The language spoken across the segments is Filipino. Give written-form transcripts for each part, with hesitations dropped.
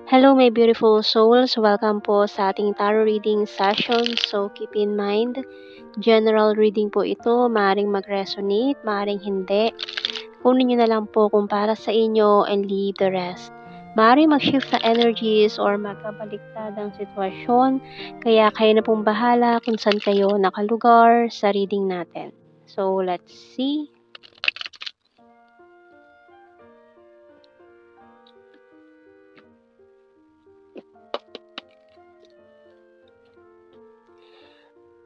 Hello my beautiful souls! Welcome po sa ating tarot reading session. So keep in mind, general reading po ito. Maaaring mag-resonate, maaaring hindi. Kunin nyo na lang po kung para sa inyo and leave the rest. Maaaring mag-shift na energies or magkabaliktad ang sitwasyon. Kaya kayo na pong bahala kung saan kayo nakalugar sa reading natin. So let's see.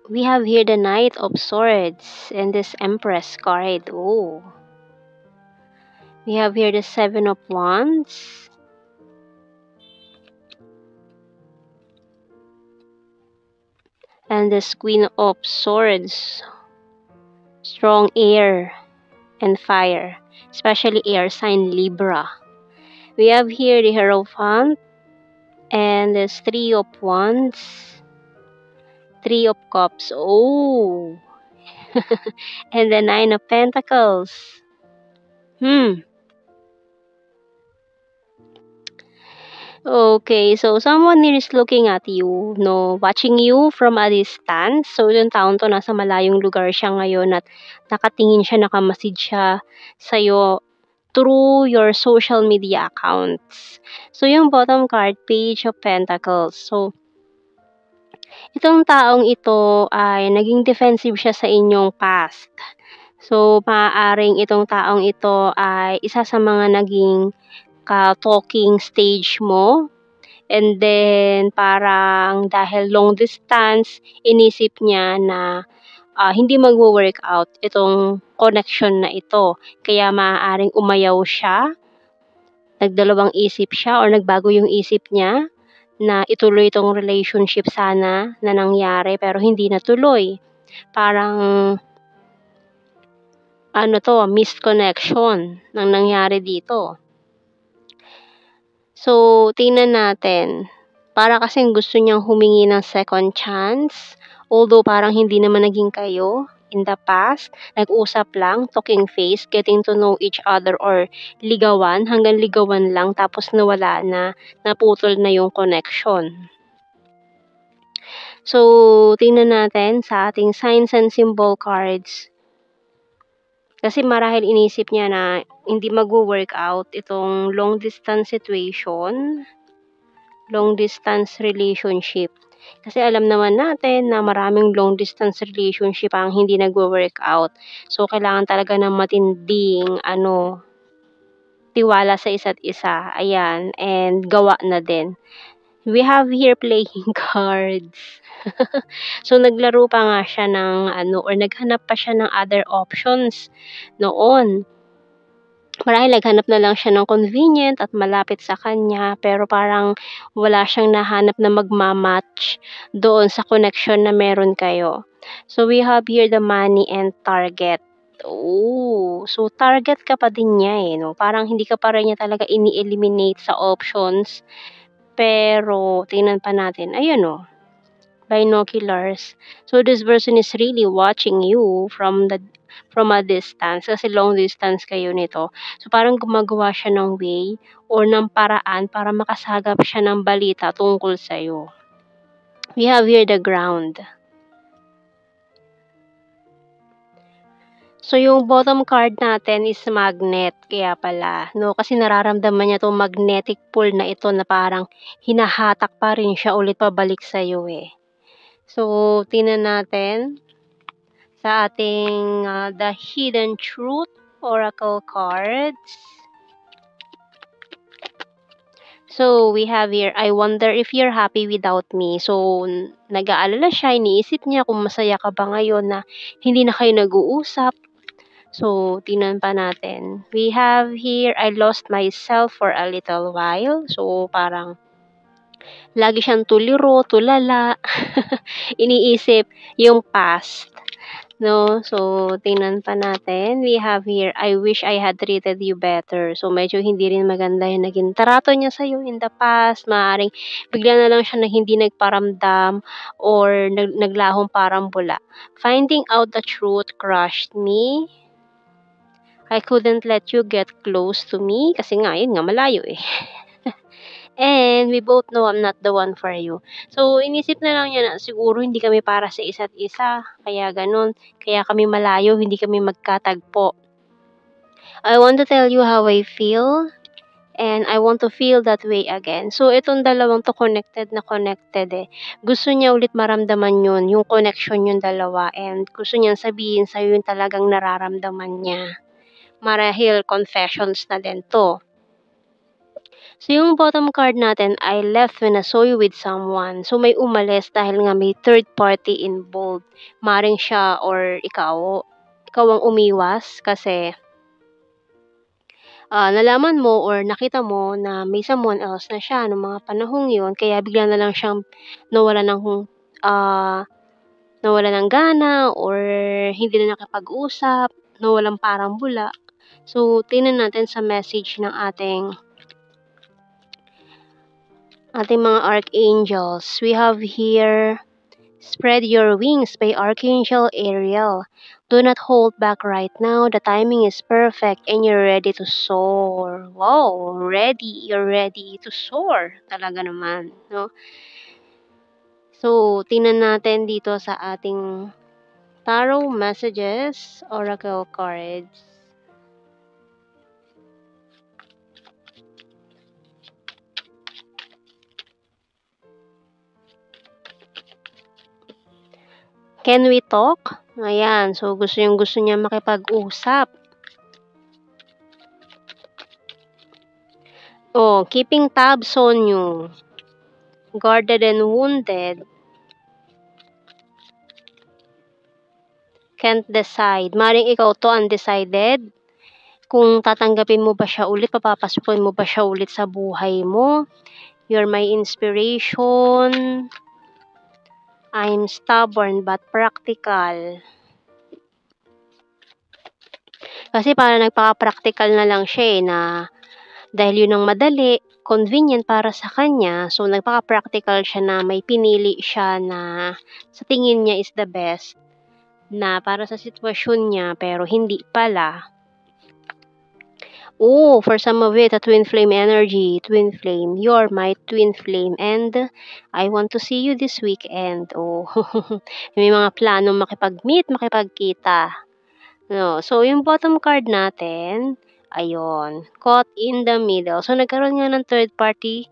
We have here the Knight of Swords and this Empress card. Oh. We have here the Seven of Wands. And this Queen of Swords. Strong air and fire. Especially air sign Libra. We have here the Hierophant. And this Three of Wands. Three of Cups. Oh. And the Nine of Pentacles. Okay, so someone is looking at you, no, watching you from a distance. So yung taon to nasa malayong lugar siya ngayon at nakatingin siya, nakamasid siya sa'yo through your social media accounts. So yung bottom card, Page of Pentacles. So itong taong ito ay naging defensive siya sa inyong past. So maaaring itong taong ito ay isa sa mga naging ka-talking stage mo. And then, parang dahil long distance, inisip niya na hindi magwo-work out itong connection na ito. Kaya maaaring umayaw siya, nagdalawang isip siya, or nagbago yung isip niya na ituloy itong relationship sana na nangyari, pero hindi natuloy. Parang, missed connection nang nangyari dito. So, tingnan natin. Para kasing gusto niyang humingi ng second chance. Although parang hindi naman naging kayo in the past. Nag-usap lang, talking face, getting to know each other or ligawan. Hanggang ligawan lang tapos nawala na, naputol na yung connection. So, tingnan natin sa ating signs and symbol cards. Kasi marahil inisip niya na hindi mag-work out itong long distance situation, long distance relationship. Kasi alam naman natin na maraming long distance relationship ang hindi nag-work out. So kailangan talaga ng matinding tiwala sa isa't isa. Ayan, and gawa na din. We have here playing cards. So naglaro pa nga siya ng or naghanap pa siya ng other options noon. Marahil naghanap na lang siya ng convenient at malapit sa kanya, pero parang wala siyang nahanap na magma-match doon sa connection na meron kayo. So we have here the money and target. Oh, so target ka pa din niya no? Parang hindi ka pa rin niya talaga ini-eliminate sa options. Pero tingnan pa natin, ayun binoculars. So this person is really watching you from a distance kasi long distance kayo nito. So parang gumagawa siya ng way or ng paraan para makasagap siya ng balita tungkol sa iyo. We have here the ground. So yung bottom card natin is magnet, kaya pala, no? Kasi nararamdaman niya tong magnetic pull na ito na parang hinahatak pa rin siya ulit pabalik sa iyo So, tingnan natin sa ating The Hidden Truth Oracle cards. So, we have here, I wonder if you're happy without me. So, nag-aalala siya, iniisip niya kung masaya ka ba ngayon na hindi na kayo nag-uusap. So, tingnan pa natin. We have here, I lost myself for a little while. So, parang lagi siyang tuliro, tulala, iniisip yung past. No? So, tingnan pa natin. We have here, I wish I had treated you better. So, medyo hindi rin maganda yung naging trato niya sa'yo in the past. Maaaring bigla na lang siya na hindi nagparamdam or naglahong parang bula. Finding out the truth crushed me. I couldn't let you get close to me. Kasi nga, yun nga, malayo And we both know I'm not the one for you. So, inisip na lang niya na siguro hindi kami para sa isa't isa. Kaya ganun. Kaya kami malayo, hindi kami magkatagpo. I want to tell you how I feel. And I want to feel that way again. So, itong dalawang to connected na connected eh. Gusto niya ulit maramdaman yun, yung connection yung dalawa. And gusto niyang sabihin sa'yo yung talagang nararamdaman niya. Marahil confessions na din to. So, yung bottom card natin, I left when I saw you with someone. So, may umalis dahil nga may third party involved. Maring siya or ikaw ang umiwas kasi nalaman mo or nakita mo na may someone else na siya nung mga panahong yun. Kaya bigla na lang siyang nawala ng, nawala ng gana or hindi na nakapag-usap, nawalang parang bula. So, tingnan natin sa message ng ating mga archangels. We have here, spread your wings by Archangel Ariel. Do not hold back right now. The timing is perfect and you're ready to soar. Wow, ready. You're ready to soar. Talaga naman, no? So, tingnan natin dito sa ating tarot messages, oracle cards. Can we talk? Ayan, so gusto niya makipag-usap. Oh, keeping tabs on you. Guarded and wounded. Can't decide. Maring ikaw to undecided. Kung tatanggapin mo ba siya ulit, papapasukin mo ba siya ulit sa buhay mo. You're my inspiration. I'm stubborn but practical. Kasi parang nagpaka-practical na lang siya eh, na dahil yun ang madali, convenient para sa kanya, so nagpaka-practical siya na may pinili siya na sa tingin niya is the best na para sa sitwasyon niya pero hindi pala. Oh, for some of it, a twin flame energy. Twin flame. You're my twin flame. And I want to see you this weekend. Oh, may mga plano makipag-meet, makipagkita. No, so, yung bottom card natin, ayun, caught in the middle. So, nagkaroon nga ng third party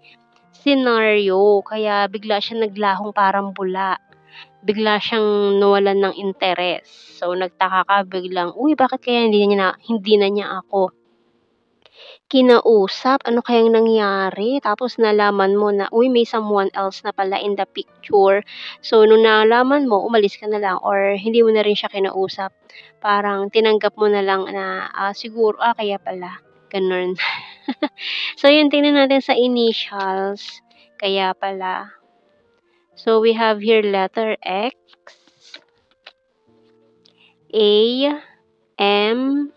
scenario. Kaya bigla siya naglahong parang bula. Bigla siyang nawalan ng interes. So, nagtaka ka biglang, uy, bakit kaya hindi na niya ako kinausap, ano kayang nangyari? Tapos nalaman mo na, uy, may someone else na pala in the picture. So, nung nalaman mo, umalis ka na lang or hindi mo na rin siya kinausap. Parang tinanggap mo na lang na, siguro, kaya pala. Ganun. So, yun, tingnan natin sa initials. Kaya pala. So, we have here letter X, A, M,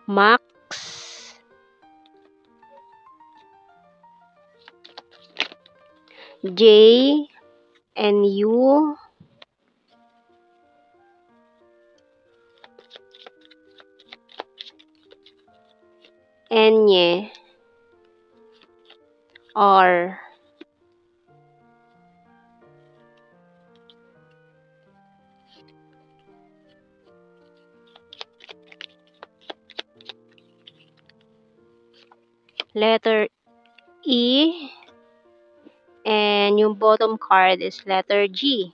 Max, J, and U, N, R. Letter E, and yung bottom card is letter G.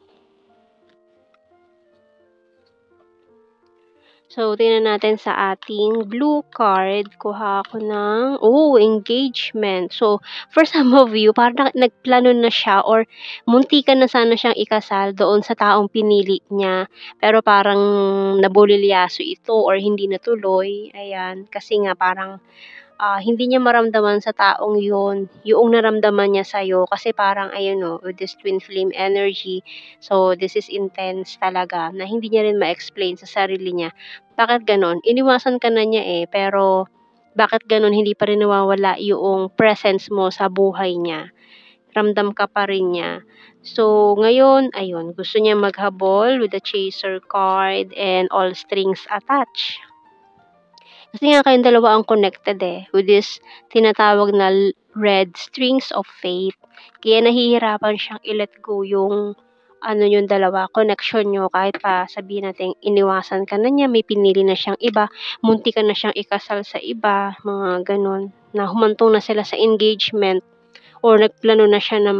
So, tingnan natin sa ating blue card. Kuha ako ng, engagement. So, for some of you, parang nagplano na siya or muntikan na sana siyang ikasal doon sa taong pinili niya. Pero parang nabulilyaso ito or hindi natuloy. Ayan, kasi nga parang hindi niya maramdaman sa taong yun, yung naramdaman niya sa'yo. Kasi parang, ayun o, with this twin flame energy, so this is intense talaga, na hindi niya rin ma-explain sa sarili niya. Bakit ganon? Iniwasan ka na niya eh, pero bakit ganon hindi pa rin nawawala yung presence mo sa buhay niya? Ramdam ka pa rin niya. So, ngayon, ayun, gusto niya maghabol with the chaser card and all strings attached. Kasi nga kayong dalawa ang connected, with this tinatawag na red strings of fate. Kaya nahihirapan siyang i-let go yung ano yung dalawa, connection niyo kahit pa sabihin natin iniwasan ka na niya, may pinili na siyang iba, muntikan na siyang ikasal sa iba, mga gano'n. Na humantong na sila sa engagement or nagplano na siya na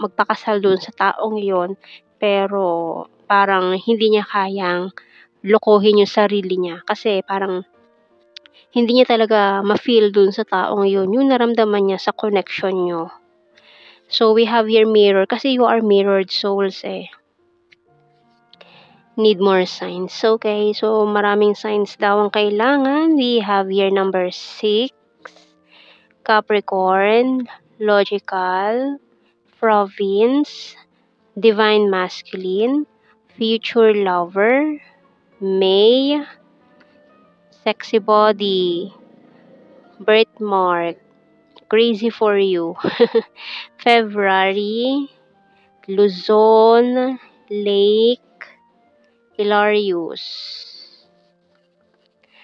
magpakasal do'n sa taong yon, pero parang hindi niya kayang lokohin yung sarili niya kasi parang hindi niya talaga ma-feel dun sa taong yun, yung naramdaman niya sa connection niyo. So, we have here mirror kasi you are mirrored souls, Need more signs. Okay, so maraming signs daw ang kailangan. We have here number 6, Capricorn, logical, province, divine masculine, future lover, May, sexy body, birthmark, crazy for you. February, Luzon, Lake, Hilarious.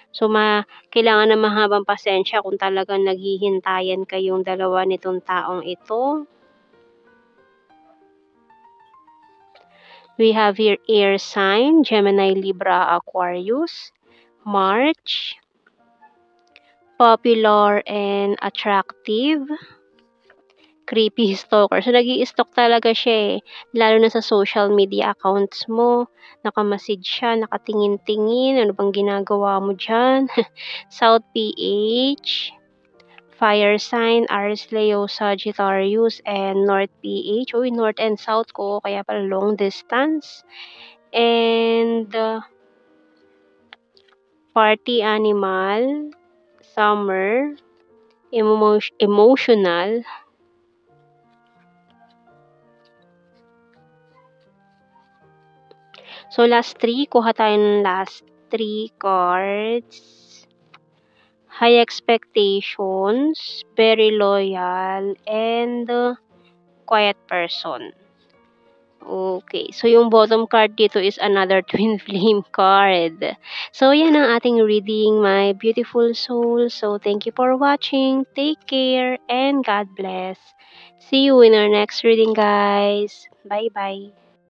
So, kailangan na mahabang pasensya kung talagang naghihintayan kayong dalawa nitong taong ito. We have here air sign, Gemini, Libra, Aquarius, March, popular and attractive, creepy stalker. So, nag-i-stalk talaga siya, lalo na sa social media accounts mo. Nakamasid siya, nakatingin-tingin, ano bang ginagawa mo diyan? South PH, fire sign, Aries, Leo, Sagittarius, and North PH. Uy, North and South ko, kaya pala long distance. And party animal, summer, emotional. So, last 3, kuha tayo ng last 3 cards. High expectations, very loyal, and quiet person. Okay, so yung bottom card dito is another twin flame card. So, yan ang ating reading, my beautiful soul. So, thank you for watching. Take care, and God bless. See you in our next reading, guys. Bye-bye.